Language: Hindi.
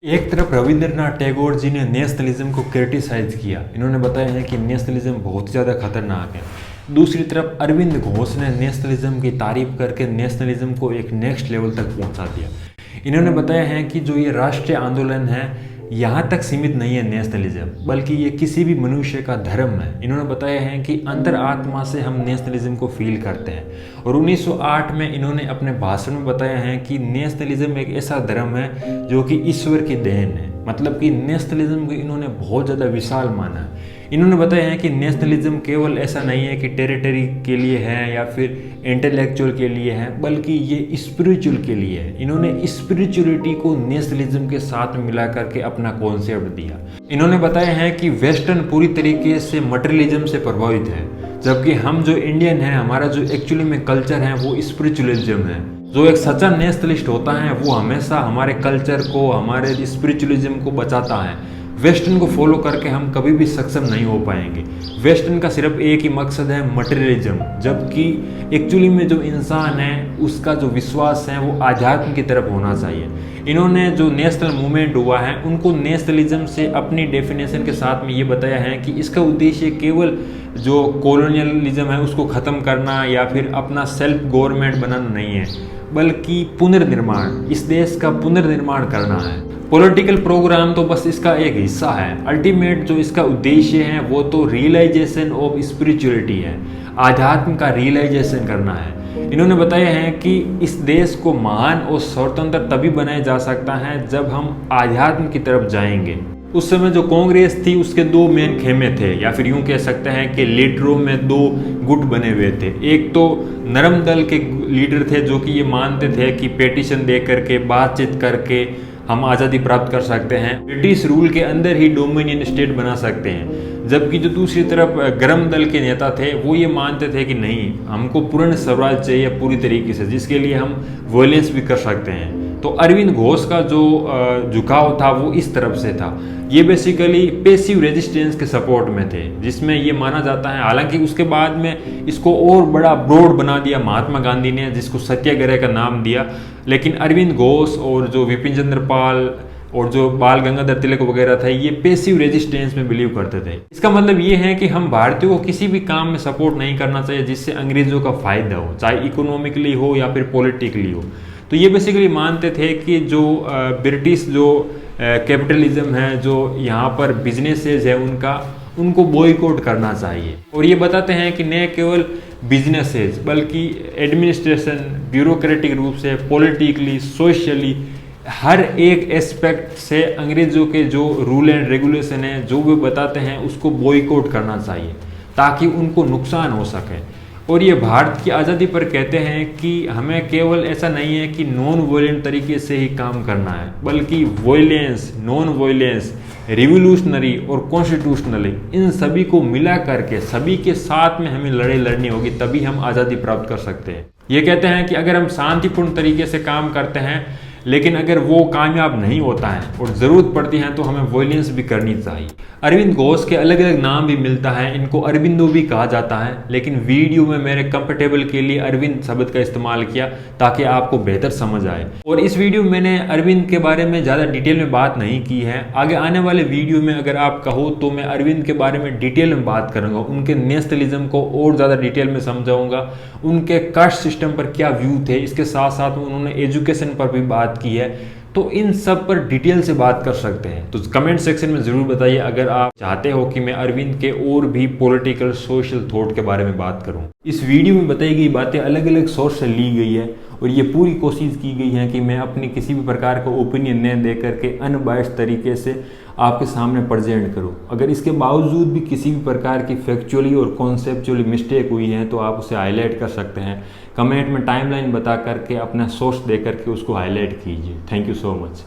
एक तरफ रविंद्रनाथ टैगोर जी ने नेशनलिज्म को क्रिटिसाइज किया। इन्होंने बताया है कि नेशनलिज्म बहुत ही ज़्यादा खतरनाक है। दूसरी तरफ अरविंद घोष ने नेशनलिज्म की तारीफ करके नेशनलिज्म को एक नेक्स्ट लेवल तक पहुंचा दिया। इन्होंने बताया है कि जो ये राष्ट्रीय आंदोलन है यहाँ तक सीमित नहीं है नेशनलिज्म, बल्कि ये किसी भी मनुष्य का धर्म है। इन्होंने बताया है कि अंतर आत्मा से हम नेशनलिज्म को फील करते हैं। और 1908 में इन्होंने अपने भाषण में बताया है कि नेशनलिज्म एक ऐसा धर्म है जो कि ईश्वर की देन है। मतलब कि नेशनलिज्म को इन्होंने बहुत ज़्यादा विशाल माना है। इन्होंने बताया है कि नेशनलिज्म केवल ऐसा नहीं है कि टेरिटरी के लिए है या फिर इंटेलेक्चुअल के लिए है, बल्कि ये स्पिरिचुअल के लिए है। इन्होंने स्पिरिचुअलिटी को नेशनलिज्म के साथ मिला करके अपना कॉन्सेप्ट दिया। इन्होंने बताया है कि वेस्टर्न पूरी तरीके से मटेरियलिज्म से प्रभावित है, जबकि हम जो इंडियन है, हमारा जो एक्चुअली में कल्चर है वो स्पिरिचुअलिज्म है। जो एक सच्चा नेशनलिस्ट होता है वो हमेशा हमारे कल्चर को, हमारे स्पिरिचुअलिज्म को बचाता है। वेस्टर्न को फॉलो करके हम कभी भी सक्षम नहीं हो पाएंगे। वेस्टर्न का सिर्फ एक ही मकसद है, मटेरियलिज्म, जबकि एक्चुअली में जो इंसान है उसका जो विश्वास है वो आध्यात्म की तरफ होना चाहिए। इन्होंने जो नेशनल मूवमेंट हुआ है उनको नेशनलिज्म से अपनी डेफिनेशन के साथ में ये बताया है कि इसका उद्देश्य केवल जो कॉलोनियलिज्म है उसको ख़त्म करना या फिर अपना सेल्फ गवर्नमेंट बनाना नहीं है, बल्कि पुनर्निर्माण, इस देश का पुनर्निर्माण करना है। पॉलिटिकल प्रोग्राम तो बस इसका एक हिस्सा है। अल्टीमेट जो इसका उद्देश्य है वो तो रियलाइजेशन ऑफ स्पिरिचुअलिटी है, आध्यात्म का रियलाइजेशन करना है। इन्होंने बताया है कि इस देश को महान और स्वतंत्र तभी बनाया जा सकता है जब हम आध्यात्म की तरफ जाएंगे। उस समय जो कांग्रेस थी उसके दो मेन खेमे थे, या फिर यूं कह सकते हैं कि लीडरों में दो गुट बने हुए थे। एक तो नरम दल के लीडर थे जो कि ये मानते थे कि पेटिशन दे करके, बातचीत करके हम आज़ादी प्राप्त कर सकते हैं, ब्रिटिश रूल के अंदर ही डोमिनियन स्टेट बना सकते हैं। जबकि जो दूसरी तरफ गर्म दल के नेता थे वो ये मानते थे कि नहीं, हमको पूर्ण स्वराज चाहिए पूरी तरीके से, जिसके लिए हम वॉयलेंस भी कर सकते हैं। तो अरविंद घोष का जो झुकाव था वो इस तरफ से था। ये बेसिकली पेसिव रेजिस्टेंस के सपोर्ट में थे, जिसमें ये माना जाता है। हालांकि उसके बाद में इसको और बड़ा ब्रॉड बना दिया महात्मा गांधी ने, जिसको सत्याग्रह का नाम दिया। लेकिन अरविंद घोष और जो विपिन चंद्र पाल और जो बाल गंगाधर तिलक वगैरह थे, ये पेसिव रेजिस्टेंस में बिलीव करते थे। इसका मतलब ये है कि हम भारतीयों को किसी भी काम में सपोर्ट नहीं करना चाहिए जिससे अंग्रेजों का फायदा हो, चाहे इकोनॉमिकली हो या फिर पॉलिटिकली हो। तो ये बेसिकली मानते थे कि जो ब्रिटिश जो कैपिटलिज्म है, जो यहाँ पर बिजनेसेस है उनको बॉयकॉट करना चाहिए। और ये बताते हैं कि न केवल बिजनेसेस बल्कि एडमिनिस्ट्रेशन, ब्यूरोक्रेटिक रूप से, पॉलिटिकली, सोशली, हर एक एस्पेक्ट से अंग्रेजों के जो रूल एंड रेगुलेशन है, जो वो बताते हैं, उसको बॉयकॉट करना चाहिए ताकि उनको नुकसान हो सके। और ये भारत की आज़ादी पर कहते हैं कि हमें केवल ऐसा नहीं है कि नॉन वायलेंट तरीके से ही काम करना है, बल्कि वायलेंस, नॉन वायलेंस, रिवोल्यूशनरी और कॉन्स्टिट्यूशनली, इन सभी को मिला करके सभी के साथ में हमें लड़ाई लड़नी होगी, तभी हम आज़ादी प्राप्त कर सकते हैं। ये कहते हैं कि अगर हम शांतिपूर्ण तरीके से काम करते हैं, लेकिन अगर वो कामयाब नहीं होता है और ज़रूरत पड़ती है तो हमें वॉयलेंस भी करनी चाहिए। अरविंद घोष के अलग अलग नाम भी मिलता है, इनको अरविंदो भी कहा जाता है, लेकिन वीडियो में मेरे कंफर्टेबल के लिए अरविंद शब्द का इस्तेमाल किया ताकि आपको बेहतर समझ आए। और इस वीडियो में मैंने अरविंद के बारे में ज़्यादा डिटेल में बात नहीं की है। आगे आने वाले वीडियो में अगर आप कहो तो मैं अरविंद के बारे में डिटेल में बात करूँगा, उनके नेशनलिज्म को और ज़्यादा डिटेल में समझाऊँगा, उनके कास्ट सिस्टम पर क्या व्यू थे, इसके साथ साथ उन्होंने एजुकेशन पर भी बात की है। तो इन सब पर डिटेल से बात कर सकते हैं। तो कमेंट सेक्शन में ज़रूर बताइए अगर आप चाहते हो कि मैं अरविंद के और भी पॉलिटिकल सोशल थॉट के बारे में बात करूं। इस वीडियो में बताई गई बातें अलग अलग सोर्स से ली गई है और ये पूरी कोशिश की गई है कि मैं अपनी किसी भी प्रकार का ओपिनियन न दे करके अनबायस्ड तरीके से आपके सामने प्रेजेंट करूं। अगर इसके बावजूद भी किसी भी प्रकार की फैक्चुअली और कॉन्सेप्चुअली मिस्टेक हुई है तो आप उसे हाईलाइट कर सकते हैं। कमेंट में टाइमलाइन बता करके अपना सोर्स दे करके उसको हाईलाइट कीजिए। Thank you so much.